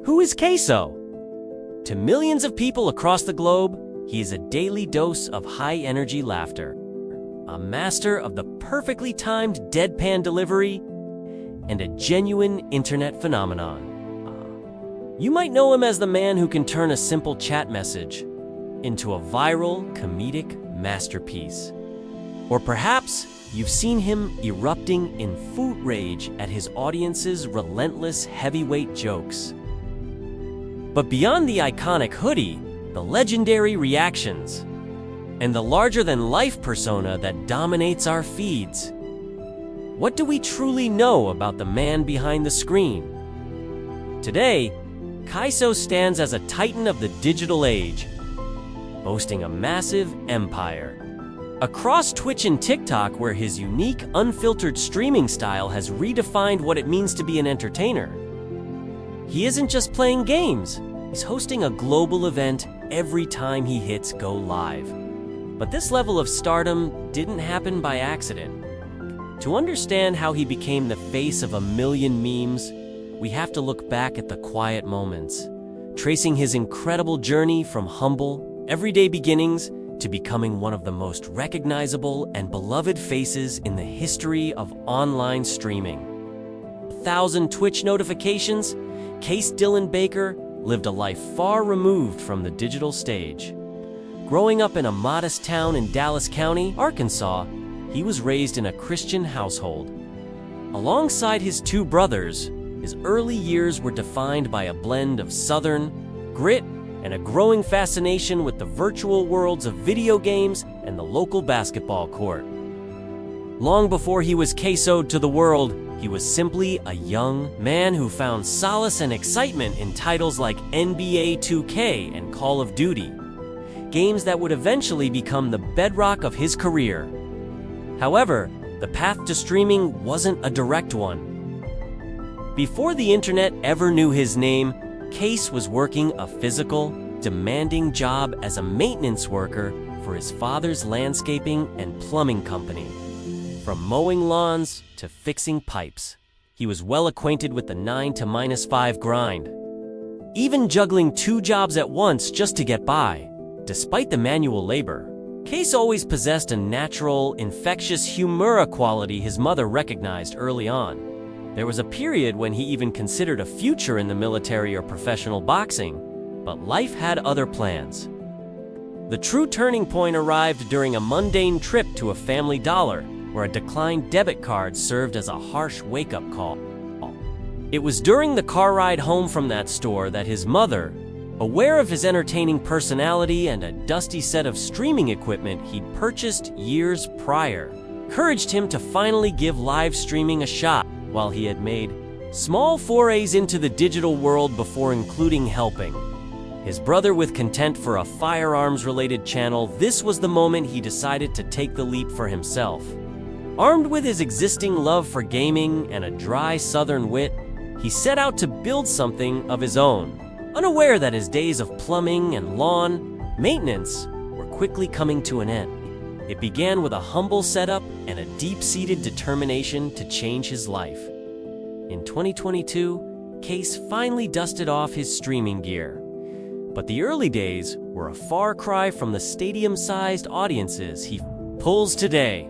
Who is CaseOh? To millions of people across the globe, he is a daily dose of high-energy laughter, a master of the perfectly timed deadpan delivery, and a genuine internet phenomenon. You might know him as the man who can turn a simple chat message into a viral, comedic masterpiece. Or perhaps you've seen him erupting in food rage at his audience's relentless heavyweight jokes. But beyond the iconic hoodie, the legendary reactions, and the larger-than-life persona that dominates our feeds, what do we truly know about the man behind the screen? Today, CaseOh stands as a titan of the digital age, boasting a massive empire. Across Twitch and TikTok, where his unique, unfiltered streaming style has redefined what it means to be an entertainer. He isn't just playing games, he's hosting a global event every time he hits go live. But this level of stardom didn't happen by accident. To understand how he became the face of a million memes, we have to look back at the quiet moments, tracing his incredible journey from humble, everyday beginnings to becoming one of the most recognizable and beloved faces in the history of online streaming. 1,000 Twitch notifications, Case Dylan Baker lived a life far removed from the digital stage. Growing up in a modest town in Dallas County, Arkansas, he was raised in a Christian household. Alongside his two brothers, his early years were defined by a blend of Southern grit and a growing fascination with the virtual worlds of video games and the local basketball court. Long before he was CaseOh'd to the world, he was simply a young man who found solace and excitement in titles like NBA 2K and Call of Duty, games that would eventually become the bedrock of his career. However, the path to streaming wasn't a direct one. Before the internet ever knew his name, Case was working a physical, demanding job as a maintenance worker for his father's landscaping and plumbing company. From mowing lawns to fixing pipes, he was well acquainted with the 9 to -5 grind, even juggling 2 jobs at once just to get by. Despite the manual labor, Case always possessed a natural, infectious humor quality his mother recognized early on. There was a period when he even considered a future in the military or professional boxing, but life had other plans. The true turning point arrived during a mundane trip to a Family Dollar, where a declined debit card served as a harsh wake-up call. It was during the car ride home from that store that his mother, aware of his entertaining personality and a dusty set of streaming equipment he'd purchased years prior, encouraged him to finally give live streaming a shot. While he had made small forays into the digital world before including helping his brother with content for a firearms-related channel, this was the moment he decided to take the leap for himself. Armed with his existing love for gaming and a dry Southern wit, he set out to build something of his own, unaware that his days of plumbing and lawn maintenance were quickly coming to an end. It began with a humble setup and a deep-seated determination to change his life. In 2022, Case finally dusted off his streaming gear. But the early days were a far cry from the stadium-sized audiences he pulls today.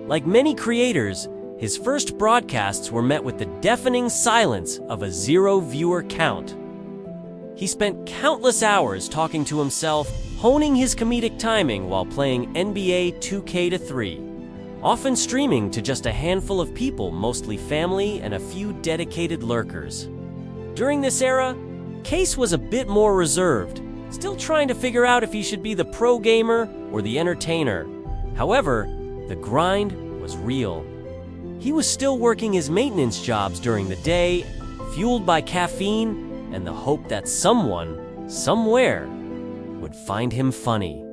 Like many creators, his first broadcasts were met with the deafening silence of a 0 viewer count. He spent countless hours talking to himself, honing his comedic timing while playing NBA 2K3, often streaming to just a handful of people, mostly family and a few dedicated lurkers. During this era, Case was a bit more reserved, still trying to figure out if he should be the pro gamer or the entertainer. However, the grind was real. He was still working his maintenance jobs during the day, fueled by caffeine and the hope that someone, somewhere, would find him funny.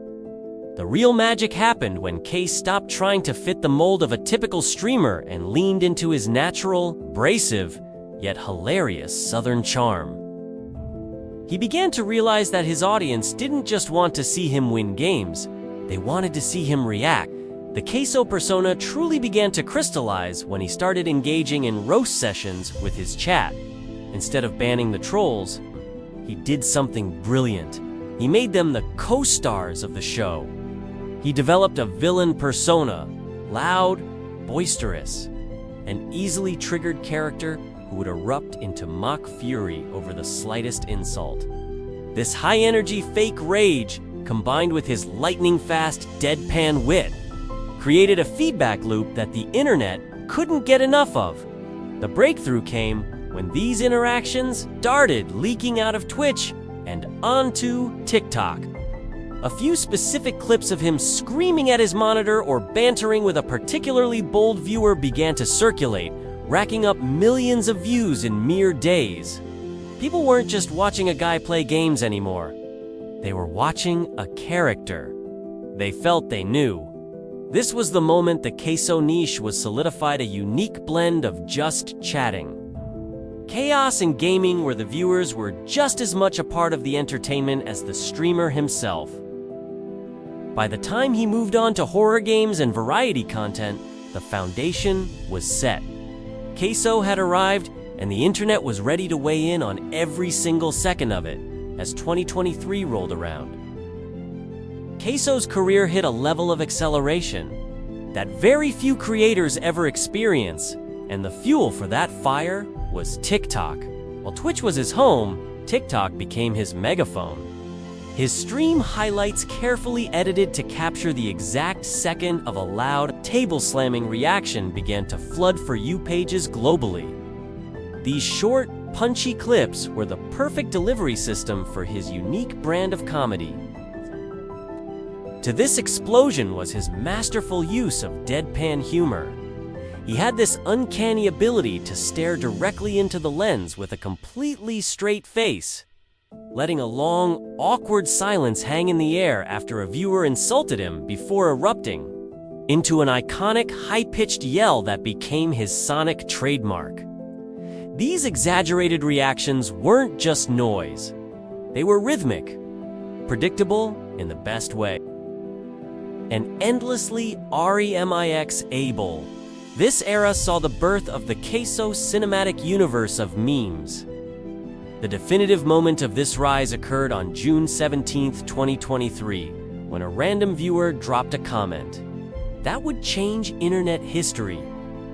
The real magic happened when Case stopped trying to fit the mold of a typical streamer and leaned into his natural, abrasive, yet hilarious Southern charm. He began to realize that his audience didn't just want to see him win games, they wanted to see him react. The CaseOh persona truly began to crystallize when he started engaging in roast sessions with his chat. Instead of banning the trolls, he did something brilliant. He made them the co-stars of the show. He developed a villain persona, loud, boisterous, an easily triggered character who would erupt into mock fury over the slightest insult. This high-energy fake rage, combined with his lightning-fast deadpan wit, created a feedback loop that the internet couldn't get enough of. The breakthrough came when these interactions started leaking out of Twitch and onto TikTok. A few specific clips of him screaming at his monitor or bantering with a particularly bold viewer began to circulate, racking up millions of views in mere days. People weren't just watching a guy play games anymore. They were watching a character. They felt they knew. This was the moment the CaseOh niche was solidified, a unique blend of just chatting. Chaos and gaming where the viewers were just as much a part of the entertainment as the streamer himself. By the time he moved on to horror games and variety content, the foundation was set. CaseOh had arrived, and the internet was ready to weigh in on every single second of it as 2023 rolled around. CaseOh's career hit a level of acceleration that very few creators ever experience, and the fuel for that fire was TikTok. While Twitch was his home, TikTok became his megaphone. His stream highlights, carefully edited to capture the exact second of a loud, table-slamming reaction, began to flood For You pages globally. These short, punchy clips were the perfect delivery system for his unique brand of comedy. To this explosion was his masterful use of deadpan humor. He had this uncanny ability to stare directly into the lens with a completely straight face, letting a long, awkward silence hang in the air after a viewer insulted him before erupting into an iconic, high-pitched yell that became his sonic trademark. These exaggerated reactions weren't just noise. They were rhythmic, predictable in the best way, and endlessly remix-able. This era saw the birth of the CaseOh cinematic universe of memes. The definitive moment of this rise occurred on June 17, 2023, when a random viewer dropped a comment that would change internet history.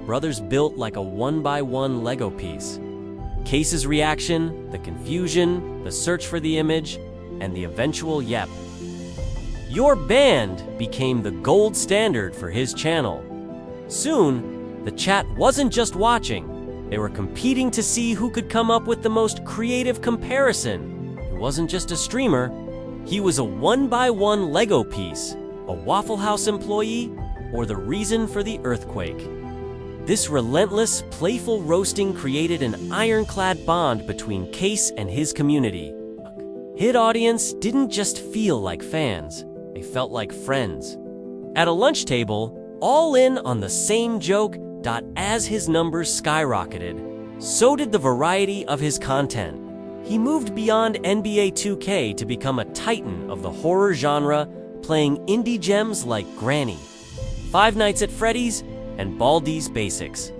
Brothers built like a one-by-one Lego piece. Case's reaction, the confusion, the search for the image, and the eventual yep. Your band became the gold standard for his channel. Soon, the chat wasn't just watching. They were competing to see who could come up with the most creative comparison. He wasn't just a streamer. He was a one-by-one Lego piece, a Waffle House employee, or the reason for the earthquake. This relentless, playful roasting created an ironclad bond between Case and his community. His audience didn't just feel like fans, they felt like friends. At a lunch table, all in on the same joke. As his numbers skyrocketed, so did the variety of his content. He moved beyond NBA 2K to become a titan of the horror genre, playing indie gems like Granny, Five Nights at Freddy's, and Baldi's Basics.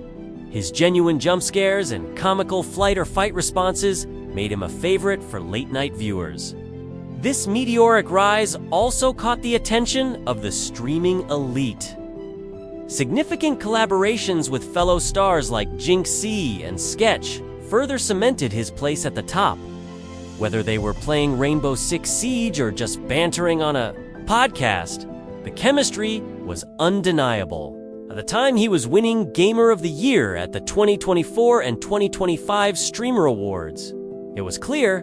His genuine jump scares and comical flight or fight responses made him a favorite for late-night viewers. This meteoric rise also caught the attention of the streaming elite. Significant collaborations with fellow stars like Jynxzi and Sketch further cemented his place at the top. Whether they were playing Rainbow Six Siege or just bantering on a podcast, the chemistry was undeniable. At the time, he was winning Gamer of the Year at the 2024 and 2025 Streamer Awards. It was clear,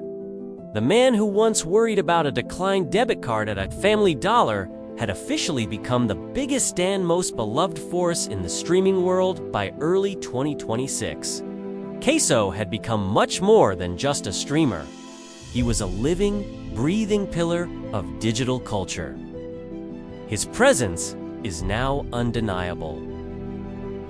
the man who once worried about a declined debit card at a Family Dollar had officially become the biggest and most beloved force in the streaming world by early 2026. CaseOh had become much more than just a streamer. He was a living, breathing pillar of digital culture. His presence is now undeniable.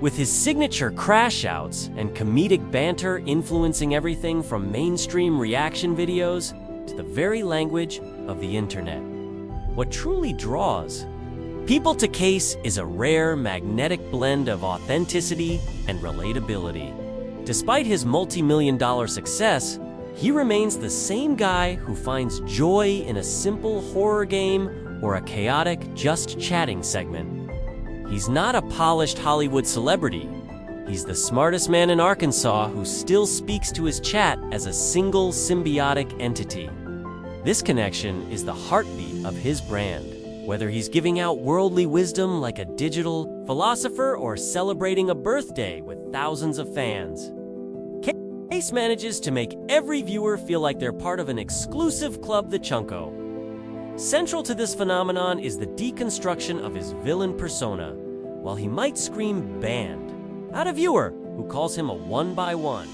With his signature crash outs and comedic banter influencing everything from mainstream reaction videos to the very language of the internet. What truly draws people to Case is a rare, magnetic blend of authenticity and relatability. Despite his multi-million-dollar success, he remains the same guy who finds joy in a simple horror game or a chaotic just chatting segment. He's not a polished Hollywood celebrity. He's the smartest man in Arkansas who still speaks to his chat as a single symbiotic entity. This connection is the heartbeat of his brand. Whether he's giving out worldly wisdom like a digital philosopher or celebrating a birthday with thousands of fans, Case manages to make every viewer feel like they're part of an exclusive club, the Chunko. Central to this phenomenon is the deconstruction of his villain persona. While he might scream "banned" at a viewer who calls him a one-by-one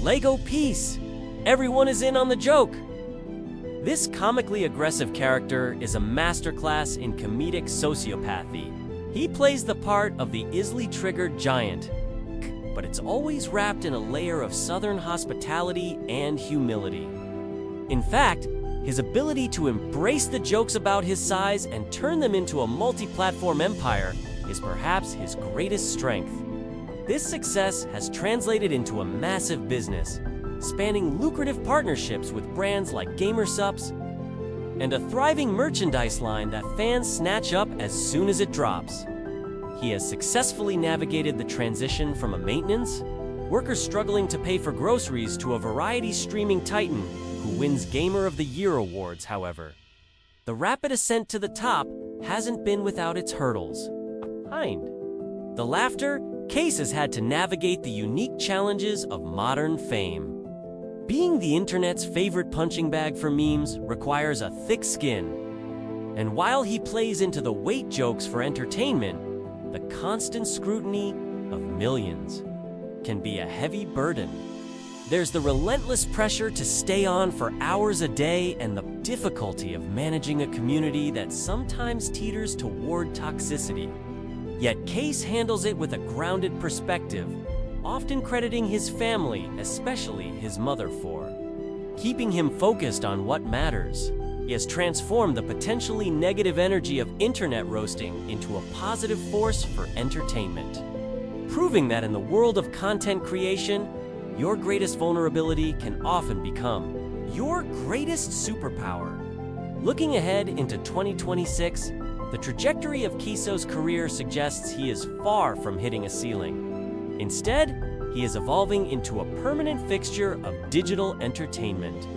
Lego piece, everyone is in on the joke. This comically aggressive character is a masterclass in comedic sociopathy. He plays the part of the easily triggered giant, but it's always wrapped in a layer of Southern hospitality and humility. In fact, his ability to embrace the jokes about his size and turn them into a multi-platform empire is perhaps his greatest strength. This success has translated into a massive business, spanning lucrative partnerships with brands like GamerSupps and a thriving merchandise line that fans snatch up as soon as it drops. He has successfully navigated the transition from a maintenance, workers struggling to pay for groceries, to a variety streaming titan who wins Gamer of the Year awards, however. The rapid ascent to the top hasn't been without its hurdles. Behind the laughter, Case has had to navigate the unique challenges of modern fame. Being the internet's favorite punching bag for memes requires a thick skin. And while he plays into the weight jokes for entertainment, the constant scrutiny of millions can be a heavy burden. There's the relentless pressure to stay on for hours a day and the difficulty of managing a community that sometimes teeters toward toxicity. Yet Case handles it with a grounded perspective, often crediting his family, especially his mother, for keeping him focused on what matters. He has transformed the potentially negative energy of internet roasting into a positive force for entertainment, proving that in the world of content creation, your greatest vulnerability can often become your greatest superpower. Looking ahead into 2026, the trajectory of CaseOh's career suggests he is far from hitting a ceiling. Instead, he is evolving into a permanent fixture of digital entertainment.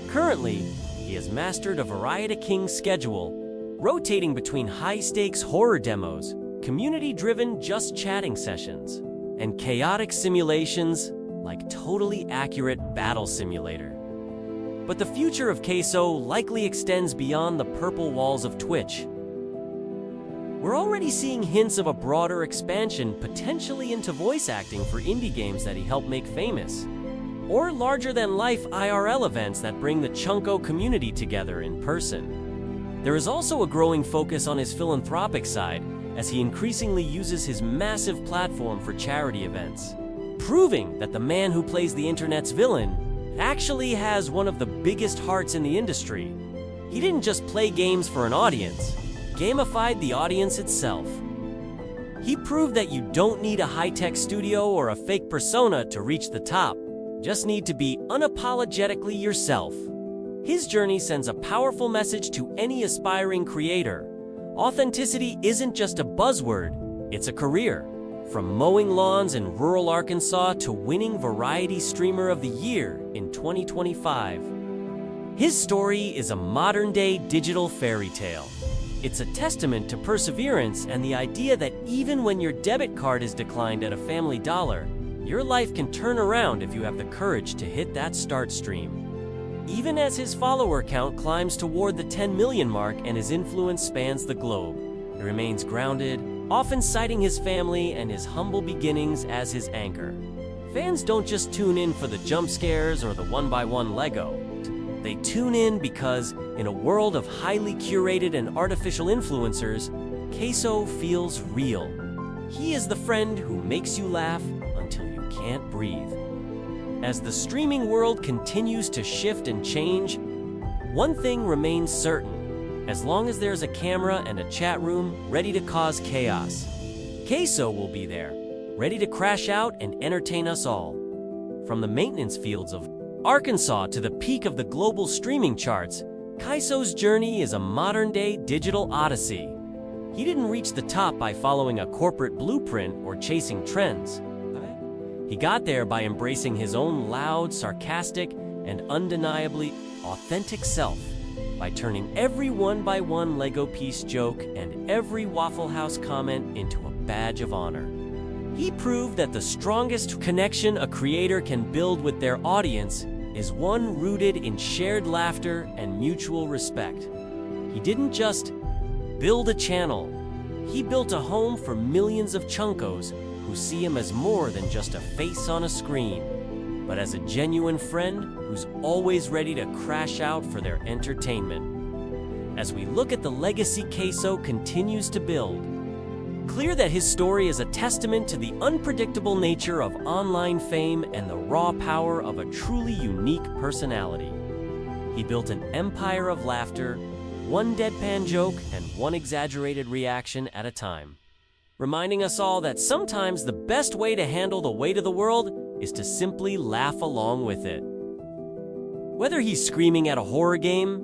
Currently, he has mastered a Variety King schedule, rotating between high-stakes horror demos, community-driven just chatting sessions, and chaotic simulations like Totally Accurate Battle Simulator. But the future of CaseOh likely extends beyond the purple walls of Twitch. We're already seeing hints of a broader expansion, potentially into voice acting for indie games that he helped make famous, or larger-than-life IRL events that bring the Chunko community together in person. There is also a growing focus on his philanthropic side, as he increasingly uses his massive platform for charity events, proving that the man who plays the internet's villain actually has one of the biggest hearts in the industry. He didn't just play games for an audience, gamified the audience itself. He proved that you don't need a high-tech studio or a fake persona to reach the top. Just need to be unapologetically yourself. His journey sends a powerful message to any aspiring creator. Authenticity isn't just a buzzword, it's a career. From mowing lawns in rural Arkansas to winning Variety Streamer of the Year in 2025. His story is a modern-day digital fairy tale. It's a testament to perseverance and the idea that even when your debit card is declined at a Family Dollar, your life can turn around if you have the courage to hit that start stream. Even as his follower count climbs toward the 10 million mark and his influence spans the globe, he remains grounded, often citing his family and his humble beginnings as his anchor. Fans don't just tune in for the jump scares or the one-by-one Lego. They tune in because, in a world of highly curated and artificial influencers, CaseOh feels real. He is the friend who makes you laugh until you can't breathe. As the streaming world continues to shift and change, one thing remains certain: as long as there's a camera and a chat room ready to cause chaos, CaseOh will be there, ready to crash out and entertain us all. From the maintenance fields of Arkansas to the peak of the global streaming charts, CaseOh's journey is a modern-day digital odyssey. He didn't reach the top by following a corporate blueprint or chasing trends. He got there by embracing his own loud, sarcastic, and undeniably authentic self, by turning every one-by-one Lego piece joke and every Waffle House comment into a badge of honor. He proved that the strongest connection a creator can build with their audience is one rooted in shared laughter and mutual respect. He didn't just build a channel. He built a home for millions of chunkos who see him as more than just a face on a screen, but as a genuine friend who's always ready to crash out for their entertainment. As we look at the legacy CaseOh continues to build, clear that his story is a testament to the unpredictable nature of online fame and the raw power of a truly unique personality. He built an empire of laughter, one deadpan joke and one exaggerated reaction at a time, reminding us all that sometimes the best way to handle the weight of the world is to simply laugh along with it. Whether he's screaming at a horror game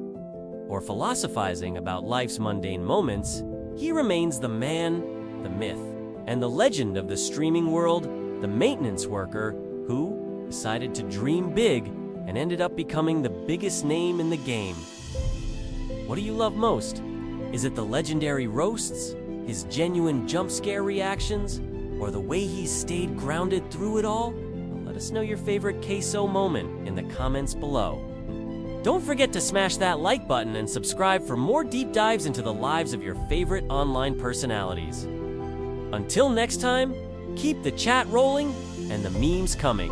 or philosophizing about life's mundane moments, he remains the man, the myth, and the legend of the streaming world, the maintenance worker who decided to dream big and ended up becoming the biggest name in the game. What do you love most? Is it the legendary roasts, his genuine jump scare reactions, or the way he stayed grounded through it all? Let us know your favorite CaseOh moment in the comments below. Don't forget to smash that like button and subscribe for more deep dives into the lives of your favorite online personalities. Until next time, keep the chat rolling and the memes coming.